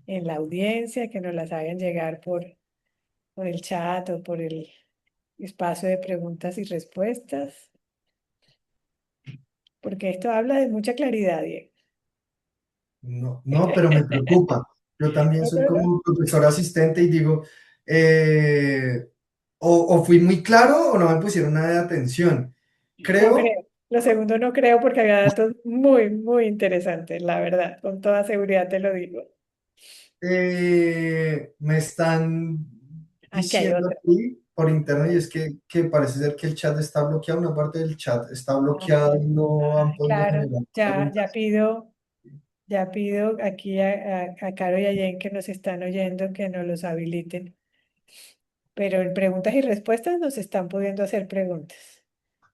en la audiencia que nos las hagan llegar por el chat o por el espacio de preguntas y respuestas, porque esto habla de mucha claridad, Diego. No, no, pero me preocupa. Yo también No, soy no, no, como profesor asistente y digo, eh, o fui muy claro o no me pusieron nada de atención. no Creo, creo. Lo segundo no creo porque había datos muy, muy interesantes, la verdad, con toda seguridad te lo digo. me están Aquí hay diciendo otro. aquí por internet y es que parece ser que el chat está bloqueado, una parte del chat está bloqueada y no han podido Claro, generar ya, preguntas. ya pido aquí a Caro y a Jen que nos están oyendo que nos los habiliten. Pero en preguntas y respuestas nos están pudiendo hacer preguntas.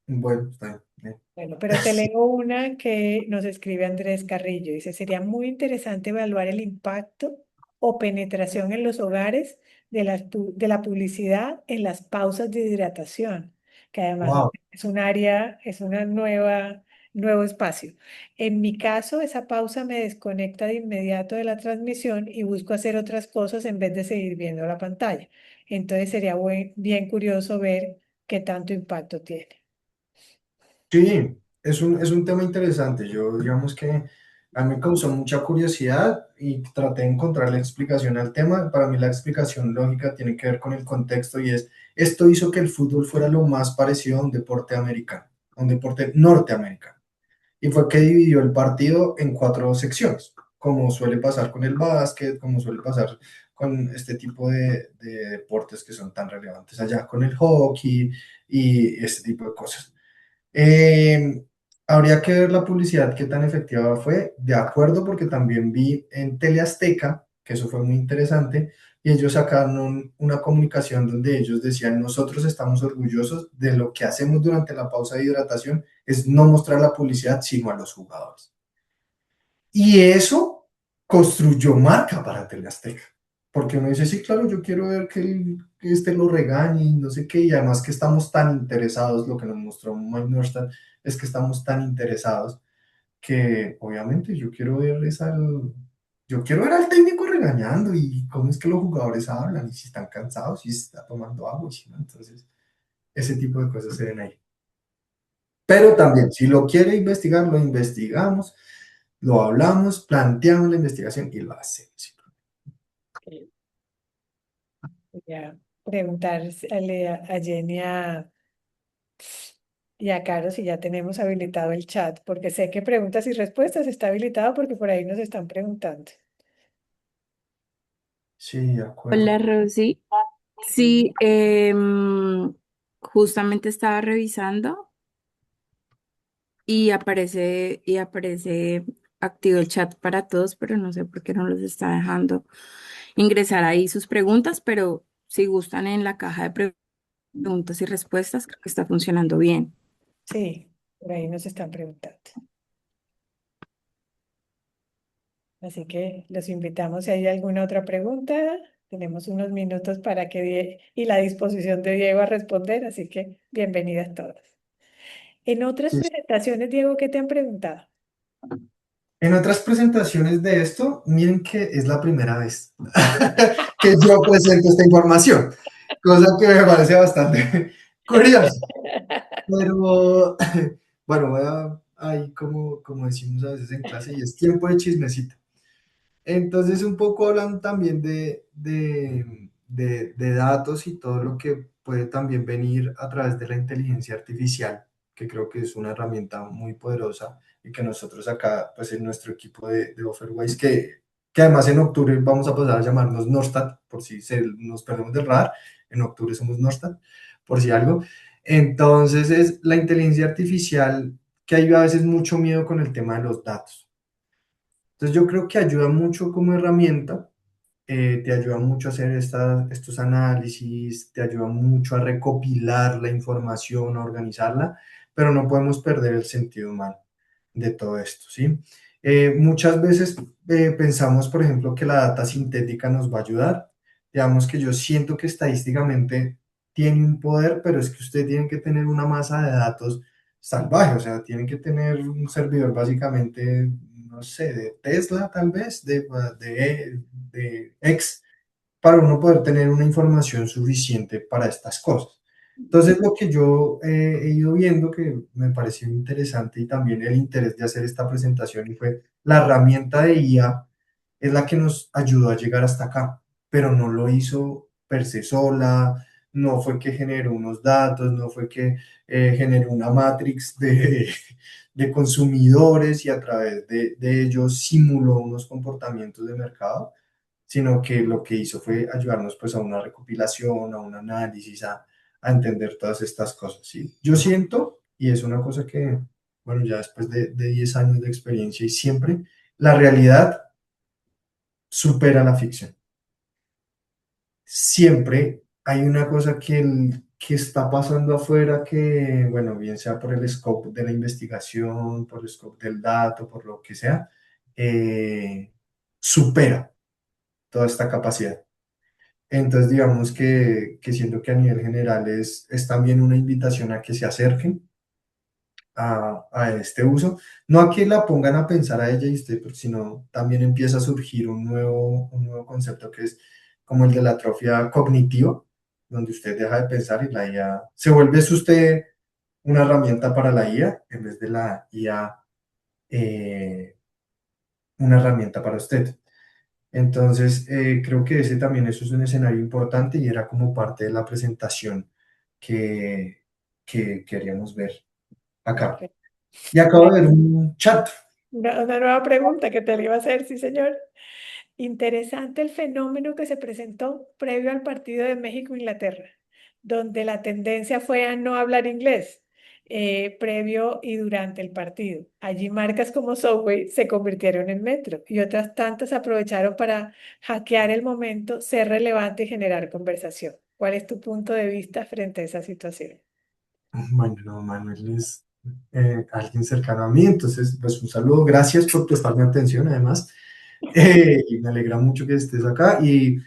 Bueno, está bien. Bueno, pero te leo una que nos escribe Andrés Carrillo. Dice, sería muy interesante evaluar el impacto o penetración en los hogares de la publicidad en las pausas de hidratación, que además Wow. es un área, es una nuevo espacio. En mi caso, esa pausa me desconecta de inmediato de la transmisión y busco hacer otras cosas en vez de seguir viendo la pantalla. Entonces sería bien curioso ver qué tanto impacto tiene. Sí, es un tema interesante. Yo, digamos que a mí me causó mucha curiosidad y traté de encontrar la explicación al tema. Para mí la explicación lógica tiene que ver con el contexto y es, esto hizo que el fútbol fuera lo más parecido a un deporte americano, a un deporte norteamericano. Y fue que dividió el partido en cuatro secciones, como suele pasar con el básquet, como suele pasar con este tipo de deportes que son tan relevantes allá, con el hockey y este tipo de cosas. Eh, Habría que ver la publicidad, qué tan efectiva fue, de acuerdo, porque también vi en Teleazteca, que eso fue muy interesante, y ellos sacaron una comunicación donde ellos decían, nosotros estamos orgullosos de lo que hacemos durante la pausa de hidratación, es no mostrar la publicidad, sino a los jugadores. Y eso construyó marca para Teleazteca. Porque uno dice, sí, claro, yo quiero ver que este lo regañe y no sé qué, y además que estamos tan interesados, lo que nos mostró Mike Northland es que estamos tan interesados que obviamente yo quiero ver al técnico regañando y cómo es que los jugadores hablan y si están cansados, si se está tomando agua, y si no, entonces ese tipo de cosas se ven ahí. Pero también, si lo quiere investigar, lo investigamos, lo hablamos, planteamos la investigación y lo hacemos. Voy a preguntarle a Jenny y a Caro si ya tenemos habilitado el chat, porque sé que preguntas y respuestas está habilitado porque por ahí nos están preguntando. Sí, de acuerdo. Hola Rosy, sí, justamente estaba revisando y aparece activo el chat para todos, pero no sé por qué no los está dejando ingresar ahí sus preguntas, pero si gustan en la caja de preguntas y respuestas, creo que está funcionando bien. Sí, por ahí nos están preguntando. Así que los invitamos si hay alguna otra pregunta. Tenemos unos minutos para y la disposición de Diego a responder, así que bienvenidas todas. En otras Sí. presentaciones, Diego, ¿qué te han preguntado? En otras presentaciones de esto, miren que es la primera vez que yo presento esta información, cosa que me parece bastante curiosa. Pero bueno, voy a, ahí como decimos a veces en clase, y es tiempo de chismecito. Entonces, un poco hablan también de datos y todo lo que puede también venir a través de la inteligencia artificial, que creo que es una herramienta muy poderosa y que nosotros acá, pues en nuestro equipo de Offerwise, que además en octubre vamos a pasar a llamarnos Norstat, por si nos perdemos del radar, en octubre somos Norstat, por si algo. Entonces es la inteligencia artificial que hay a veces mucho miedo con el tema de los datos. Entonces yo creo que ayuda mucho como herramienta, te ayuda mucho a hacer estos análisis, te ayuda mucho a recopilar la información, a organizarla, pero no podemos perder el sentido humano de todo esto, ¿sí? Muchas veces pensamos, por ejemplo, que la data sintética nos va a ayudar. Digamos que yo siento que estadísticamente tiene un poder, pero es que usted tiene que tener una masa de datos salvaje, o sea, tienen que tener un servidor básicamente, no sé, de Tesla tal vez, de X, para uno poder tener una información suficiente para estas cosas. Entonces, lo que yo he ido viendo que me pareció interesante y también el interés de hacer esta presentación y fue la herramienta de IA es la que nos ayudó a llegar hasta acá, pero no lo hizo per se sola, no fue que generó unos datos, no fue que generó una matrix de consumidores y a través de ellos simuló unos comportamientos de mercado, sino que lo que hizo fue ayudarnos pues a una recopilación, a un análisis, a entender todas estas cosas, ¿sí? Yo siento, y es una cosa que, bueno, ya después de 10 años de experiencia y siempre, la realidad supera la ficción. Siempre hay una cosa que está pasando afuera que, bueno, bien sea por el scope de la investigación, por el scope del dato, por lo que sea, supera toda esta capacidad. Entonces, digamos que siento que a nivel general es también una invitación a que se acerquen a este uso, no a que la pongan a pensar a ella y usted, sino también empieza a surgir un nuevo concepto que es como el de la atrofia cognitiva, donde usted deja de pensar y la IA se vuelve es usted una herramienta para la IA en vez de la IA una herramienta para usted. Entonces, creo que ese también eso es un escenario importante y era como parte de la presentación que, que queríamos ver acá. Perfecto. Y acabo de ver un chat. Una nueva pregunta que te la iba a hacer, sí, señor. Interesante el fenómeno que se presentó previo al partido de México-Inglaterra, donde la tendencia fue a no hablar inglés, previo y durante el partido. Allí marcas como Subway se convirtieron en Metro y otras tantas aprovecharon para hackear el momento, ser relevante y generar conversación. ¿Cuál es tu punto de vista frente a esa situación? Bueno, no, Manuel es alguien cercano a mí, entonces, pues un saludo, gracias por prestarme atención, además, y me alegra mucho que estés acá. Y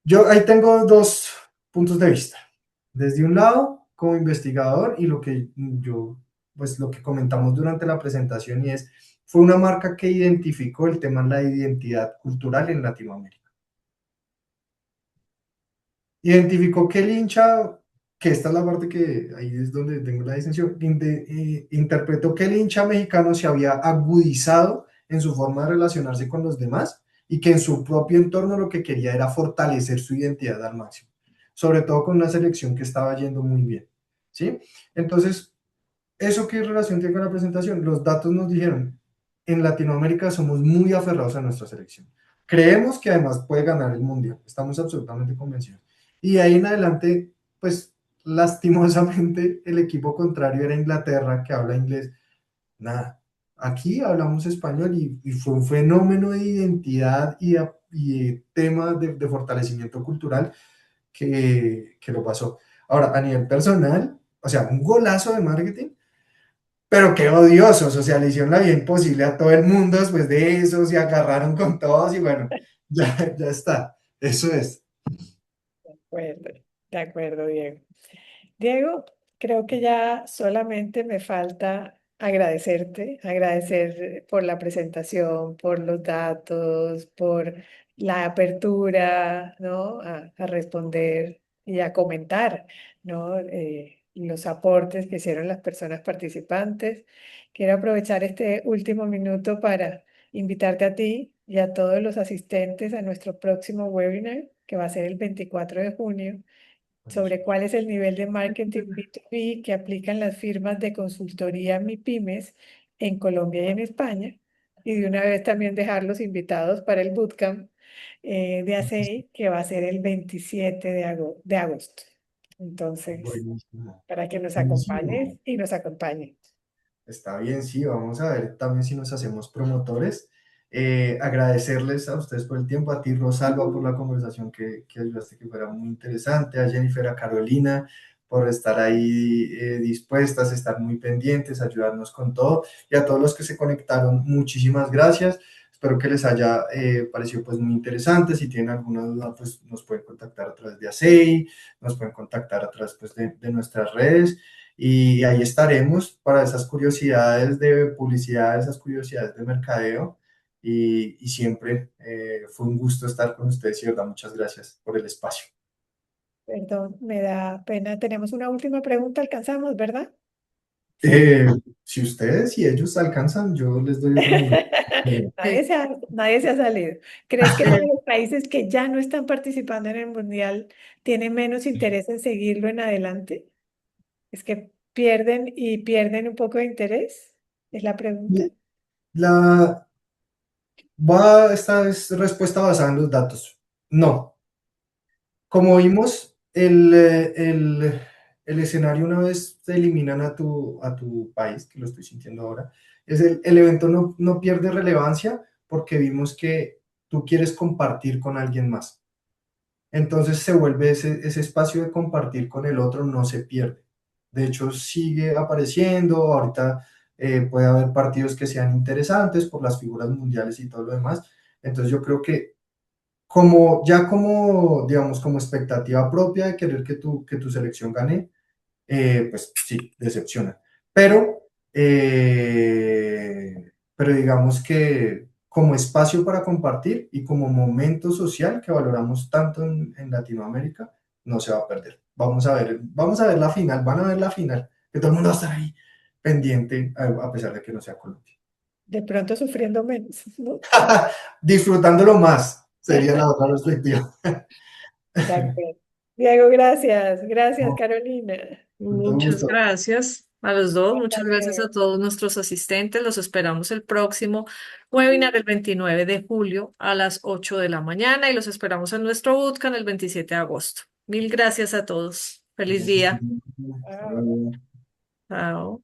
yo ahí tengo dos puntos de vista. Desde un lado, como investigador, y lo que yo, pues lo que comentamos durante la presentación, y es, fue una marca que identificó el tema de la identidad cultural en Latinoamérica. Identificó que el hincha, que esta es la parte que ahí es donde tengo la distinción, interpretó que el hincha mexicano se había agudizado en su forma de relacionarse con los demás y que en su propio entorno lo que quería era fortalecer su identidad al máximo, sobre todo con una selección que estaba yendo muy bien, ¿sí? Entonces, ¿eso qué relación tiene con la presentación? Los datos nos dijeron, en Latinoamérica somos muy aferrados a nuestra selección. Creemos que además puede ganar el mundial, estamos absolutamente convencidos. Y de ahí en adelante, pues lastimosamente el equipo contrario era Inglaterra, que habla inglés. Nada, aquí hablamos español y fue un fenómeno de identidad y de tema de fortalecimiento cultural que lo pasó. Ahora, a nivel personal, o sea, un golazo de marketing, pero qué odiosos, o sea, le hicieron la vida imposible a todo el mundo después de eso, se agarraron con todos y bueno, ya está, eso es. Acuerdo, de acuerdo, Diego. Diego, creo que ya solamente me falta agradecerte, agradecer por la presentación, por los datos, por la apertura, ¿no? A responder y a comentar, ¿no? Los aportes que hicieron las personas participantes. Quiero aprovechar este último minuto para invitarte a ti y a todos los asistentes a nuestro próximo webinar, que va a ser el 24 de junio sobre cuál es el nivel de marketing B2B que aplican las firmas de consultoría MIPYMES en Colombia y en España. Y de una vez también dejarlos invitados para el bootcamp, de ACEI, que va a ser el 27 de agosto. Entonces, Buenísimo. para que nos Buenísimo. acompañes y nos acompañen. Está bien, sí, vamos a ver también si nos hacemos promotores. Agradecerles a ustedes por el tiempo, a ti Rosalba por la conversación que ayudaste que fuera muy interesante, a Jennifer, a Carolina por estar ahí dispuestas, estar muy pendientes, ayudarnos con todo y a todos los que se conectaron, muchísimas gracias. Espero que les haya parecido pues muy interesante. Si tienen alguna duda, pues nos pueden contactar a través de ASEI, nos pueden contactar a través pues, de nuestras redes. Y ahí estaremos para esas curiosidades de publicidad, esas curiosidades de mercadeo. Y siempre fue un gusto estar con ustedes y, de verdad, muchas gracias por el espacio. Perdón, me da pena. Tenemos una última pregunta, alcanzamos, ¿verdad? Sí. Eh, si ustedes y ellos alcanzan, yo les doy otro minuto. Nadie se ha salido. ¿Crees que los países que ya no están participando en el mundial tienen menos interés en seguirlo en adelante? ¿Es que pierden y pierden un poco de interés? Es la pregunta. La, esta es respuesta basada en los datos. No. Como vimos, el escenario una vez te eliminan a tu país, que lo estoy sintiendo ahora, es el evento no pierde relevancia porque vimos que tú quieres compartir con alguien más. Entonces se vuelve ese espacio de compartir con el otro, no se pierde. De hecho, sigue apareciendo. Ahorita puede haber partidos que sean interesantes por las figuras mundiales y todo lo demás. Entonces yo creo que digamos, como expectativa propia de querer que tu selección gane, pues sí, decepciona. Pero digamos que como espacio para compartir y como momento social que valoramos tanto en Latinoamérica, no se va a perder. Vamos a ver la final, van a ver la final, que todo el mundo va a estar ahí pendiente, a pesar de que no sea Colombia. De pronto sufriendo menos, ¿no? Disfrutándolo más, sería la otra perspectiva. De acuerdo. Diego, gracias. Gracias, Carolina. Con todo Muchas gusto. gracias a los dos, Hasta muchas gracias a luego. todos nuestros asistentes. Los esperamos el próximo webinar el 29 de julio a las 8 de la mañana y los esperamos en nuestro bootcamp el 27 de agosto. Mil gracias a todos. Feliz día. Chao. Chao.